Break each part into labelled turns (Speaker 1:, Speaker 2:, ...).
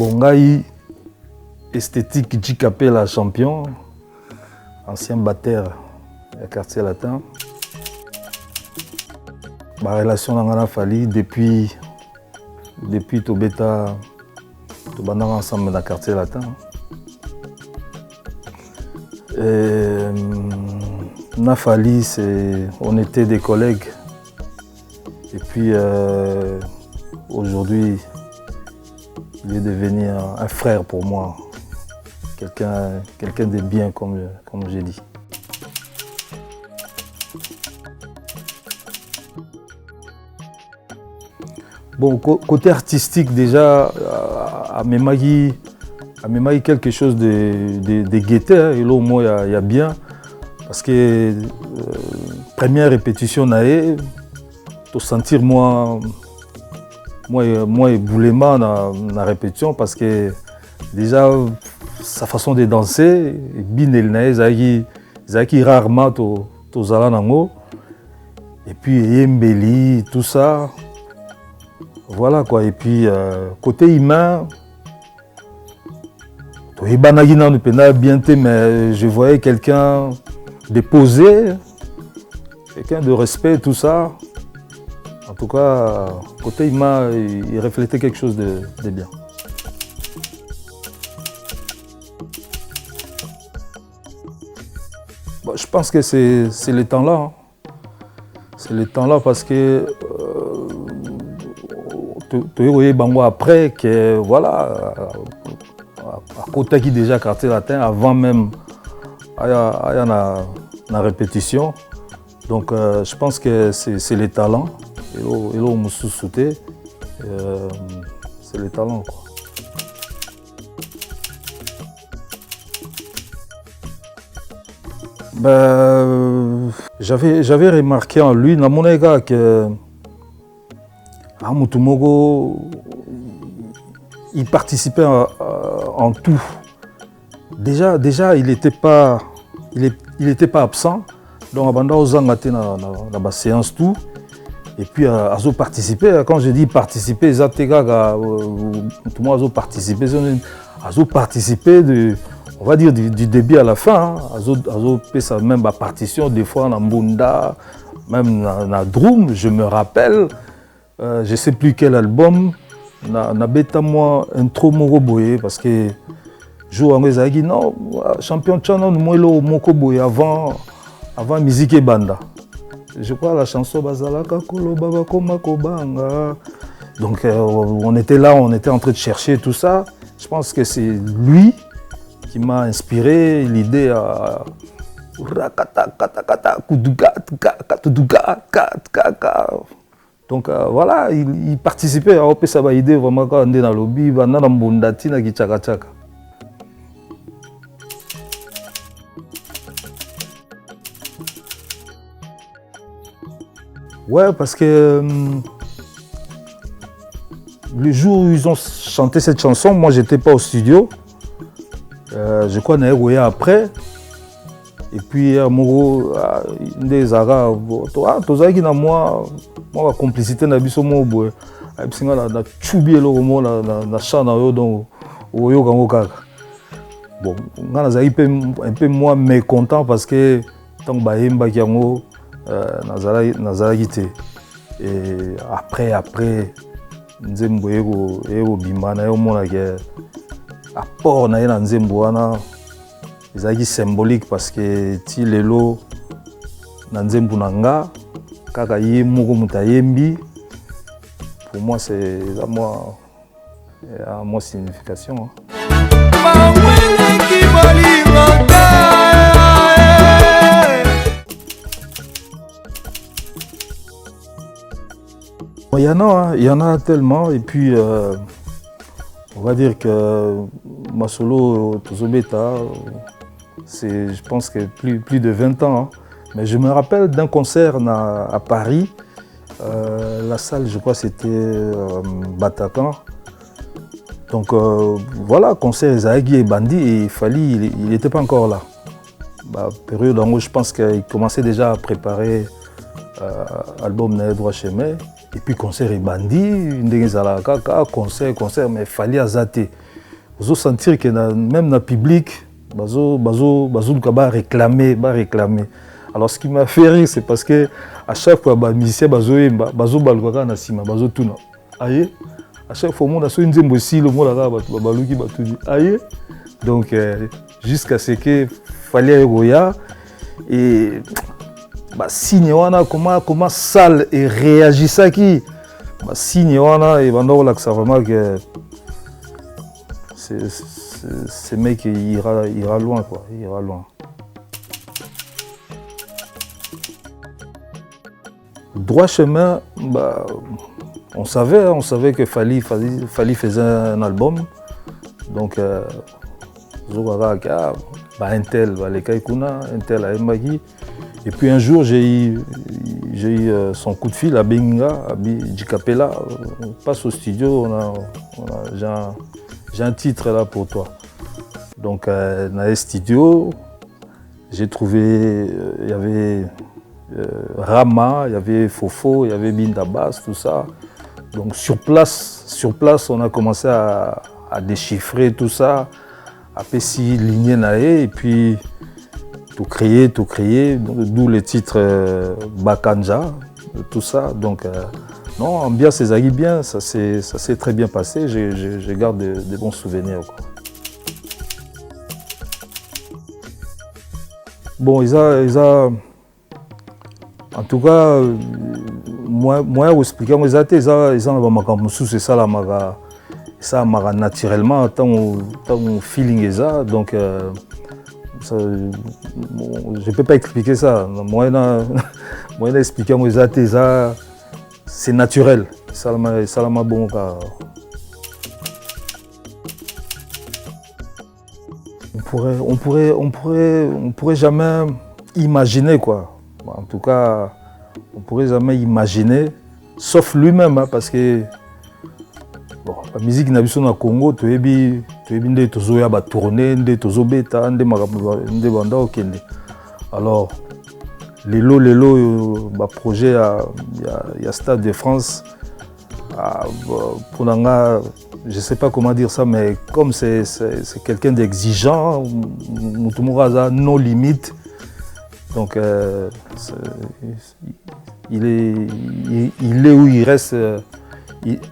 Speaker 1: Bon, ngai esthétique JKP la champion, ancien batteur du quartier latin. Ma relation avec Ngana Fali depuis Tobeta, Tobanda ensemble dans le quartier latin. Nafali, on était des collègues. Et puis aujourd'hui, il est devenu un frère pour moi. Quelqu'un de bien, comme j'ai dit. Bon, côté artistique, déjà, à Memagi, quelque chose de gaieté, hein, et là au moins il y a bien. Parce que première répétition, tu sentir moi éboulement dans la répétition, parce que déjà, sa façon de danser, Zaki rarement to Zalanango. Et puis Yembeli, tout ça. Voilà quoi. Et puis côté humain, mais je voyais quelqu'un de posé, quelqu'un de respect, tout ça. En tout cas, côté humain, il reflétait quelque chose de bien. Bon, je pense que c'est le temps-là. Hein. C'est le temps-là parce que après que voilà, à côté qui déjà quartier latin, avant même la répétition. Donc je pense que c'est les talents. Et là on me sous-sauté. C'est les talents quoi. Ben, j'avais remarqué en lui, dans mon égard, que Mutumogo, il participait en tout. Déjà il n'était pas absent. Donc, dans la séance tout. Et puis, ils participé. Quand je dis participer, ils ont participé on va dire du début à la fin. Ils ont fait ça même à partition, des fois en Mbunda, même dans Drum, je me rappelle. Je ne sais plus quel album. Na beta moi intro moko boye parce que jour en ezaki non champion channel moelo moko boye avant musique et banda. Je crois la chanson bazalaka koloba bakoma kobanga. Donc on était là, on était en train de chercher tout ça. Je pense que c'est lui qui m'a inspiré l'idée à donc voilà, il participait à sa idée vraiment quand on est dans le lobby, dans le Mbondati, dans le Tchaka. Ouais, parce que le jour où ils ont chanté cette chanson, moi j'étais pas au studio. Je crois qu'on a après. Et puis, Moro, des Arabes, qui na moi, la complicité na biso mo boy. Puis na chubi lo mo na chana yo donc oyo kango kaka. Bon, ngana za un peu moins mécontent parce que tant ba yemba kiango nazala gité. Et après nzembo ego bimana yo mona ke apport na na nzembo wana ezaki symbolique parce que ti lelo na nzembo nanga kaka ye moko mutayembi pour moi c'est moi signification. Il y en a tellement et puis on va dire que ma solo Tozobeta c'est je pense que plus de 20 ans. Hein. Mais je me rappelle d'un concert à Paris. La salle, je crois, c'était Bataclan. Donc voilà, concert Zahagi et Bandi, et Fali, il n'était pas encore là. Période en où je pense qu'il commençait déjà à préparer l'album Nae droit chemin. Et puis concert et Bandi, concert, mais Fali a zaté. Vous sentir que même dans le public, vous réclamer. Alors ce qui m'a fait rire, c'est parce que à chaque fois, les musiciens, à chaque fois, on a aussi le monde aïe. Donc, jusqu'à ce qu'il fallait Roya et signe comment salle et réagissait qui signe et ça vraiment que ce mec ira loin quoi, il ira loin. Droit chemin, on savait que Fally faisait un album, donc un tel à Mbagi. Et puis un jour j'ai eu son coup de fil à Benga, à Djikapela, on passe au studio, j'ai un titre là pour toi. Donc dans le studio, j'ai trouvé, il y avait Rama, il y avait Fofo, il y avait Bindabas, tout ça. Donc sur place, on a commencé à déchiffrer tout ça, à péci ligner et puis tout créer, d'où le titre Bakanja, tout ça. Donc non, ambiance c'est bien, ça s'est très bien passé, je garde des bons souvenirs, quoi. Bon, en tout cas, moi expliquer moi ils ont c'est ça naturellement tant feeling ça, donc ça, je peux pas expliquer ça. Moi expliquer moi ça c'est naturel, ça m'a bon car on pourrait jamais imaginer quoi. En tout cas, on pourrait jamais imaginer, sauf lui-même, hein, parce que bon, la musique n'a pas au Congo, tu es bien tourner, bêta, alors les projet il y a Stade de France, pour Nanga, je ne sais pas comment dire ça, mais comme c'est quelqu'un d'exigeant, nos limites. Donc, il est où il reste.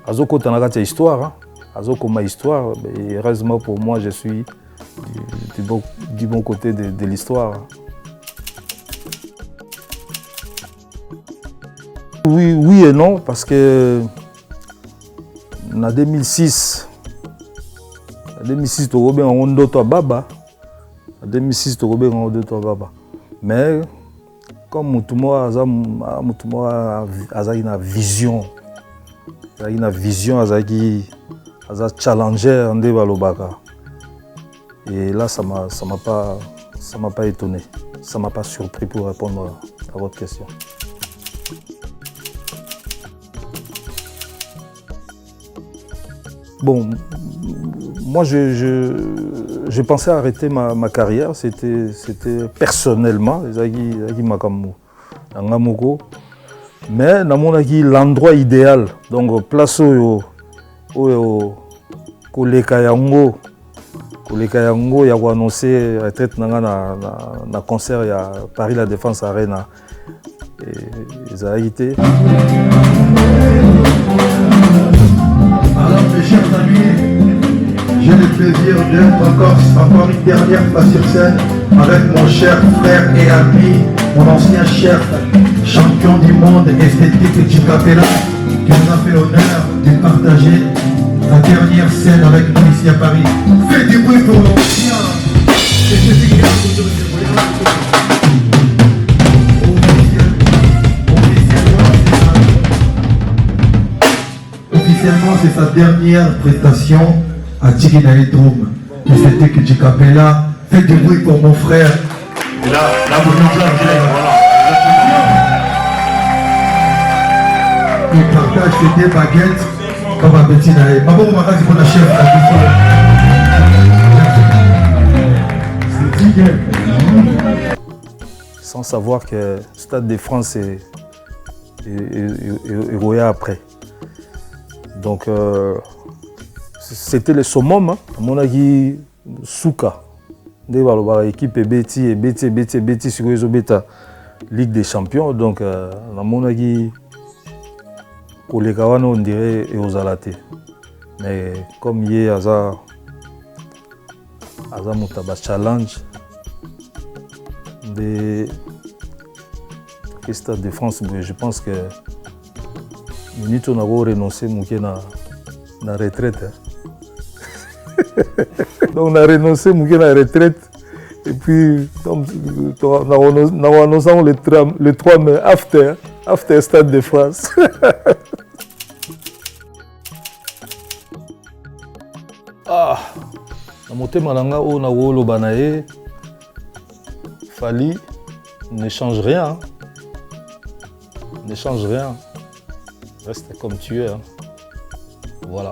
Speaker 1: Azoko Tanagata histoire, Azoko ma histoire, et heureusement pour moi, je suis du bon côté de l'histoire. Oui et non, parce que en 2006, tu as un d'autres baba. En 2006, tu as un d'autres baba. Mais comme Moutouma a une vision, a challenger Andé Balobaka. Et là, ça m'a pas étonné, ça m'a pas surpris pour répondre à votre question. Bon, moi je pensais arrêter ma carrière, c'était personnellement, mais dans mon avis, l'endroit idéal, donc place où Koleka Yango, il y a annoncé retraite dans concert à Paris La Défense Arena. Et ça a été.
Speaker 2: Alors mes chers amis, j'ai le plaisir d'être encore une dernière fois sur scène avec mon cher frère et ami, mon ancien chef, champion du monde esthétique Djikapela, qui nous a fait l'honneur de partager la dernière scène avec nous ici à Paris. Faites du bruit pour l'ancien. Officiellement, c'est sa dernière prestation à Tiginaï Drum. Et c'était que Djikapela. Faites du bruit pour mon frère. Et là, vous nous voilà. Il partage ses deux baguettes comme un petit naïf. Maman, on va pour la chef.
Speaker 1: Sans savoir que Stade de France est Roya après. Donc c'était le summum. Amonaki Souka. Nde balobaka équipe ebeti sikoyo ezobeta Ligue des Champions. Donc namonaki koleka wana on dirait eozala te. Mais comme ye aza moto ba challenge de Stade de France, je pense que minute on a renoncé na retraite. Donc on a renoncé à la retraite et puis on a annoncé le 3 mai after Stade de France. Ah, na motema nanga o na woloba na ye Fally ne change rien. Hein. Ne change rien. Reste comme tu es. Hein. Voilà.